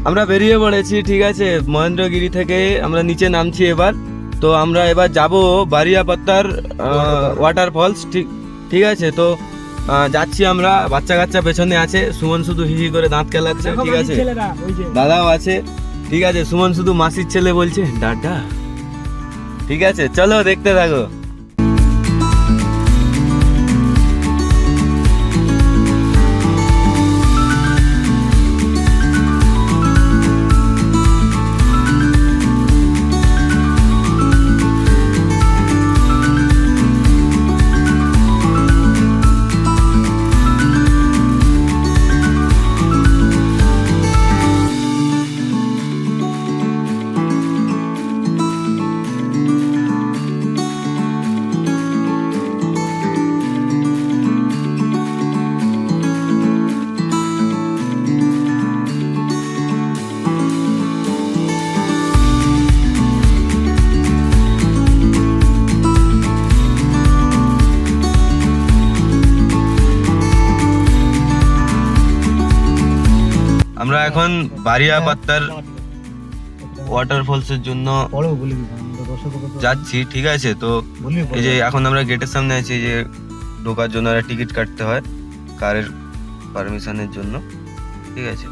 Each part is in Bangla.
আমরা বেরিয়ে পড়েছি, ঠিক আছে। মহেন্দ্রগিরি থেকে আমরা নিচে নামছি এবার। তো আমরা এবার যাব বারিয়াপাত্তার ওয়াটারফলস, ঠিক আছে। তো যাচ্ছি আমরা, বাচ্চা কাচ্চা পেছনে আছে, সুমন শুধু হিহি করে দাঁত কেলাচ্ছে, ঠিক আছে। দাদাও আছে, ঠিক আছে। সুমন শুধু মাসির ছেলে বলছে দাদা, ঠিক আছে। চলো দেখতে থাকো। আমরা এখন বারিয়াপাত্তার ওয়াটারফলস এর জন্য যাচ্ছি, ঠিক আছে। তো এই যে এখন আমরা গেটের সামনে আছি, যে ঢোকার জন্য একটা টিকিট কাটতে হয় কারের পারমিশনের জন্য, ঠিক আছে।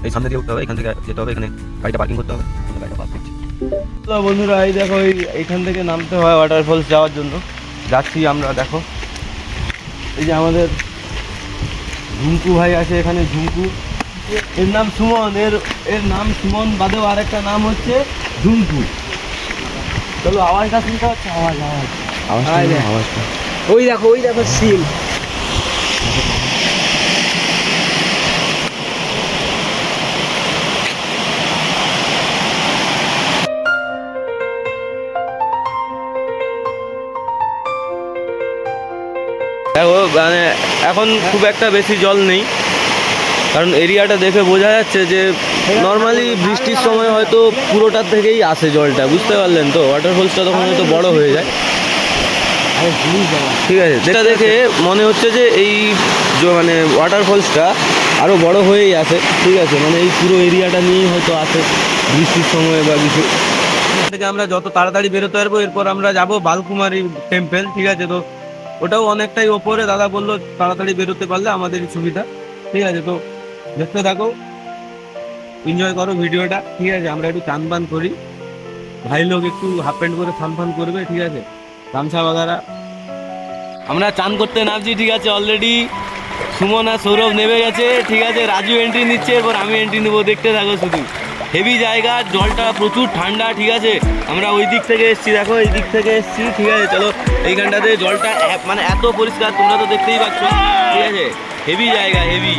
এই সামনে দিয়ে উঠতে হবে, এখান থেকে যেতে হবে, এখানে গাড়িটা পার্কিং করতে হবে, গাড়িটা পার্ক করছি। তো বন্ধুরা, এই দেখো এইখান থেকে নামতে হয় ওয়াটারফলস যাওয়ার জন্য, যাচ্ছি আমরা। দেখো এই যে আমাদের ঝুমকু ভাই আছে এখানে, ঝুমকু, এর নাম সুমন, এর নাম সুমন বাদেও আরেকটা নাম হচ্ছে ঝুমকু। চলো আওয়াজটা শুনতে পাচ্ছ? আওয়াজটা ওই দেখো সিল। দেখো মানে এখন খুব একটা বেশি জল নেই, কারণ এরিয়াটা দেখে বোঝা যাচ্ছে যে নর্মালি বৃষ্টির সময় হয়তো পুরোটার থেকেই আসে জলটা, বুঝতে পারলেন তো। ওয়াটারফলসটা তখন হয়তো বড় হয়ে যায়, ঠিক আছে। যেটা দেখে মনে হচ্ছে যে এই মানে ওয়াটারফলসটা আরও বড় হয়েই আসে, ঠিক আছে। মানে এই পুরো এরিয়াটা নিয়েই হয়তো আসে বৃষ্টির সময় বা কিছু। এখান থেকে আমরা যত তাড়াতাড়ি বেরোতে পারবো, এরপর আমরা যাব বালকুমারী টেম্পল, ঠিক আছে। তো ওটাও অনেকটাই ওপরে, দাদা বললো তাড়াতাড়ি বেরোতে পারলে আমাদেরই সুবিধা, ঠিক আছে। তো দেখতে থাকো, এনজয় করো ভিডিওটা, ঠিক আছে। আমরা একটু চান পান করি, ভাই লোক একটু হাফ প্যান্ট করে ফান ফান করবে, ঠিক আছে, গামছা বাগারা। আমরা চান করতে নামছি, ঠিক আছে। অলরেডি সুমন আর সৌরভ নেমে গেছে, ঠিক আছে। রাজু এন্ট্রি নিচ্ছে, এরপর আমি এন্ট্রি নেবো, দেখতে থাকো শুধু। হেভি জায়গা, জলটা প্রচুর ঠান্ডা, ঠিক আছে। আমরা ওই দিক থেকে এসছি, দেখো এই দিক থেকে এসছি, ঠিক আছে। চলো এইখানটাতে জলটা মানে এত পরিষ্কার, তোমরা তো দেখতেই পাচ্ছ, ঠিক আছে। হেভি জায়গা, হেভি।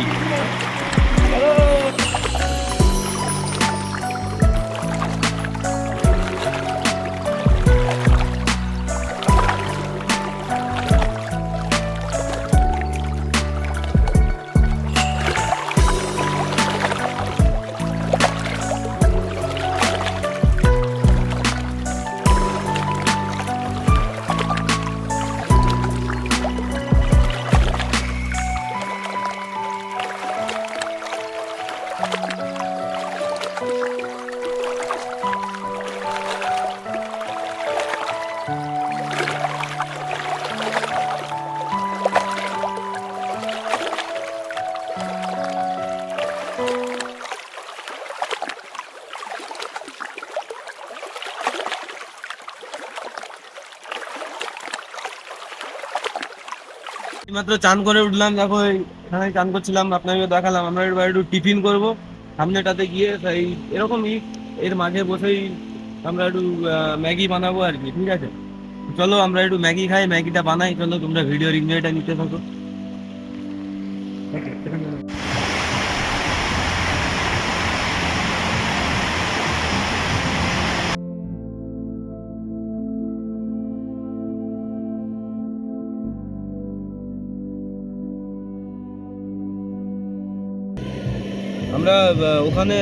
মাত্র চান করে উঠলাম, দেখো এখানে চান করছিলাম, আপনাকে দেখালাম। আমরা এবার একটু টিফিন করবো সামনেটাতে গিয়ে, তাই এরকমই এর মাঝে বসেই আমরা একটু ম্যাগি বানাবো আর কি, ঠিক আছে। চলো আমরা একটু ম্যাগি খাই, ম্যাগিটা বানাই। চলো তোমরা ভিডিওর এনজয়টা নিতে থাকো। আমরা ওখানে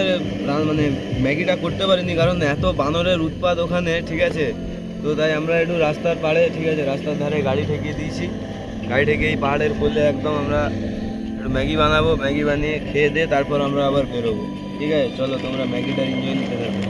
মানে ম্যাগিটা করতে পারিনি, কারণ এত বানরের উৎপাত ওখানে, ঠিক আছে। তো তাই আমরা একটু রাস্তার পাড়ে, ঠিক আছে, রাস্তার ধারে গাড়ি ঠেকিয়ে দিয়েছি, গাড়ি থেকে এই পাহাড়ের কোলে একদম আমরা একটু ম্যাগি বানাবো, ম্যাগি বানিয়ে খেয়ে দিয়ে তারপর আমরা আবার বেরোবো। ঠিক আছে, চলো তোমরা ম্যাগিটা এনজয় নিতে থাকো।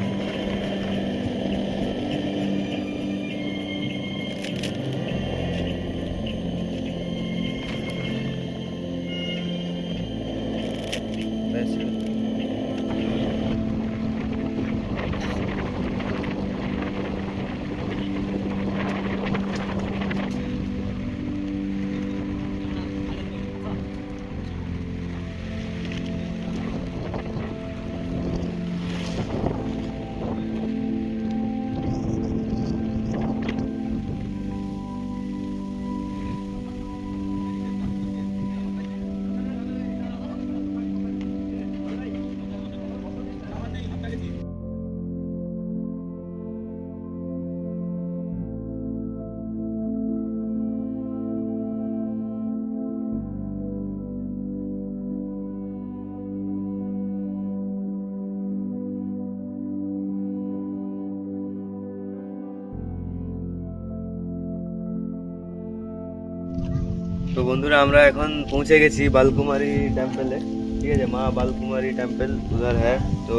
তো বন্ধুরা, আমরা এখন পৌঁছে গেছি বালকুমারী টেম্পেলে। ঠিক আছে, মা বালকুমারী টেম্পল উধার হ্যাঁ। তো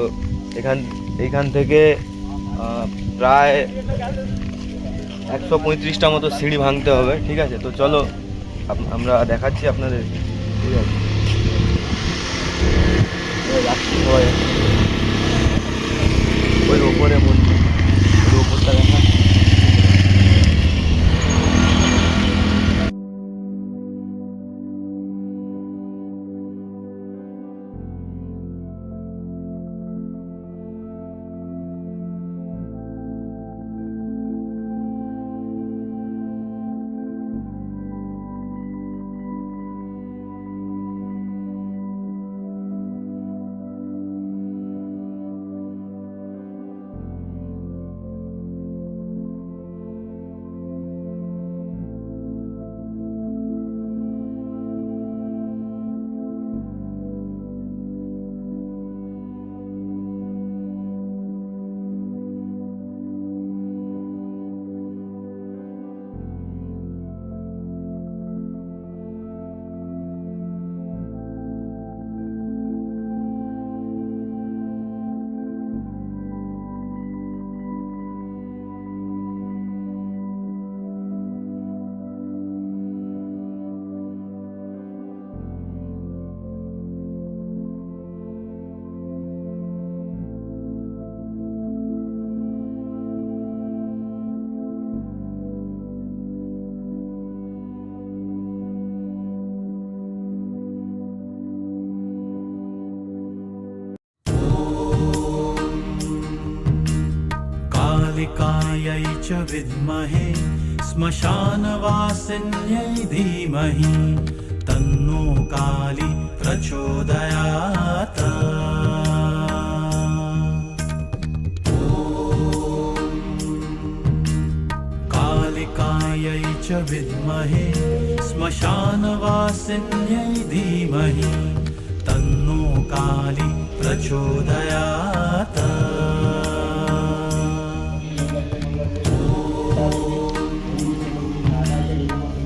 এইখান থেকে প্রায় 135টা মতো সিঁড়ি ভাঙতে হবে। ঠিক আছে, তো চলো আমরা দেখাচ্ছি আপনাদের। ঠিক আছে, ওই ওপরে মন্দির, ওই ওপরটা দেখা। कालिकायै च विद्महे श्मशानवासिन्यै धीमहि तन्नो काली प्रचोदयात्। कालिकायै च विद्महे श्मशानवासिन्यै धीमहि तन्नो काली प्रचोदयात्।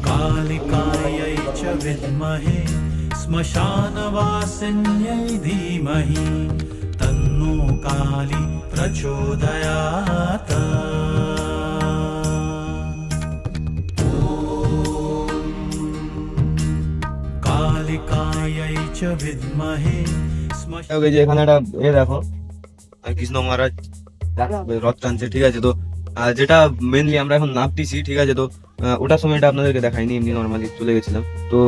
कालिकायै च विद्महे श्मशानवासिन्यै धीमहि तन्नो काली प्रचोदयात्। कालिकायै च विद्महे যে এখানে একটা দেখো কৃষ্ণ মহারাজ রথ টানছে। ঠিক আছে, তো যেটা মেনলি আমরা এখন নামতেছি। ঠিক আছে, তো ওটার সময়টা আপনাদেরকে দেখাইনি, এমনি নর্মালি চলে গেছিলাম। তো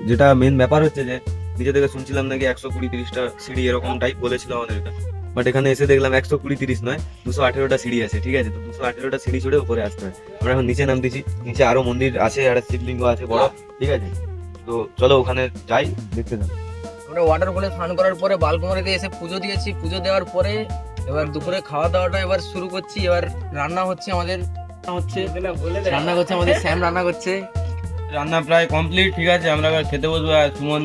যেটা মেন ব্যাপার হচ্ছে যে নিজে থেকে শুনছিলাম নাকি 120-130টা সিঁড়ি এরকম টাইপ বলেছিল আমাদেরকে, বাট এখানে এসে দেখলাম 120-130 নয়, 218টা সিঁড়ি আছে। ঠিক আছে, তো 218টা সিঁড়ি চড়ে উপরে আসতে হয়। আমরা এখন নিচে নামতেছি, নিচে আরো মন্দির আছে, একটা শিবলিঙ্গ আছে বড়। ঠিক আছে, তো চলো ওখানে যাই, দেখতে যাই। আমরা ওয়াটারফলে স্নান করার পরে বালকুমারিতে এসে পুজো দিয়েছি। পুজো দেওয়ার পরে এবার দুপুরে খাওয়া দাওয়াটা এবার শুরু করছি। এবার রান্না হচ্ছে আমাদের, রান্না করছে আমাদের স্যাম, রান্না করছে। রান্না প্রায় কমপ্লিট। ঠিক আছে, আমরা এবার খেতে বসবো। আর সুমন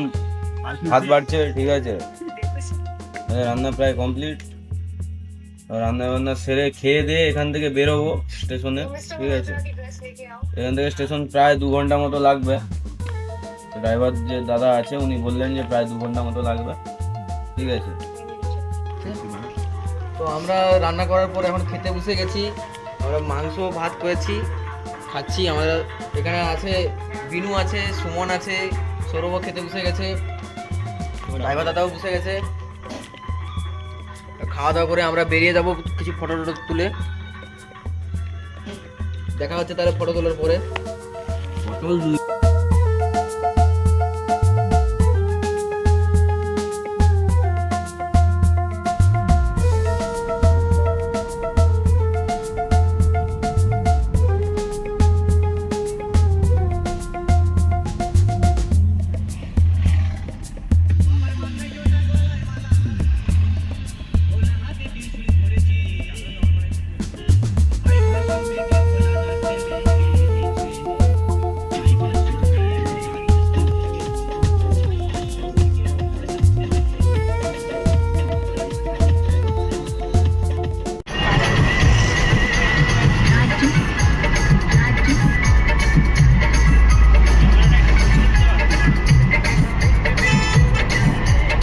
হাত বাড়ছে। ঠিক আছে, রান্না প্রায় কমপ্লিট। রান্না বান্না সেরে খেয়ে দিয়ে এখান থেকে বেরোবো স্টেশনে। ঠিক আছে, এখান থেকে স্টেশন প্রায় 2 ঘন্টা মতো লাগবে। ড্রাইভার যে দাদা আছে উনি বললেন যে প্রায় 2 ঘন্টা মতো লাগবে। ঠিক আছে, তো আমরা রান্না করার পর এখন খেতে বসে গেছি। আমরা মাংস ভাত করেছি, খাচ্ছি। আমরা এখানে আছে বিনু আছে, সুমন আছে, সৌরভ খেতে বসে গেছে, ড্রাইভার দাদাও বসে গেছে। খাওয়া দাওয়া করে আমরা বেরিয়ে যাব কিছু ফটো টটো তুলে। দেখা হচ্ছে তাহলে ফটো তোলার পরে।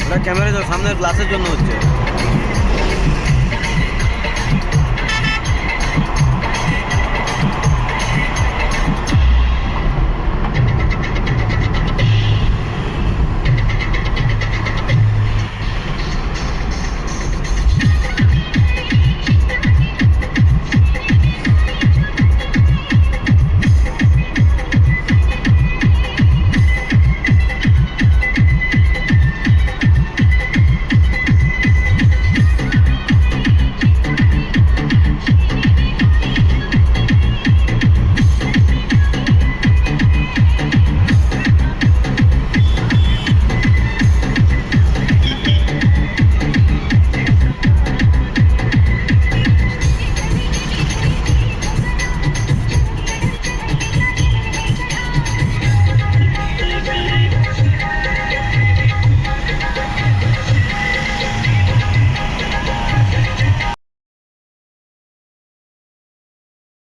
ওটা ক্যামেরা সামনের গ্লাসের জন্য হচ্ছে।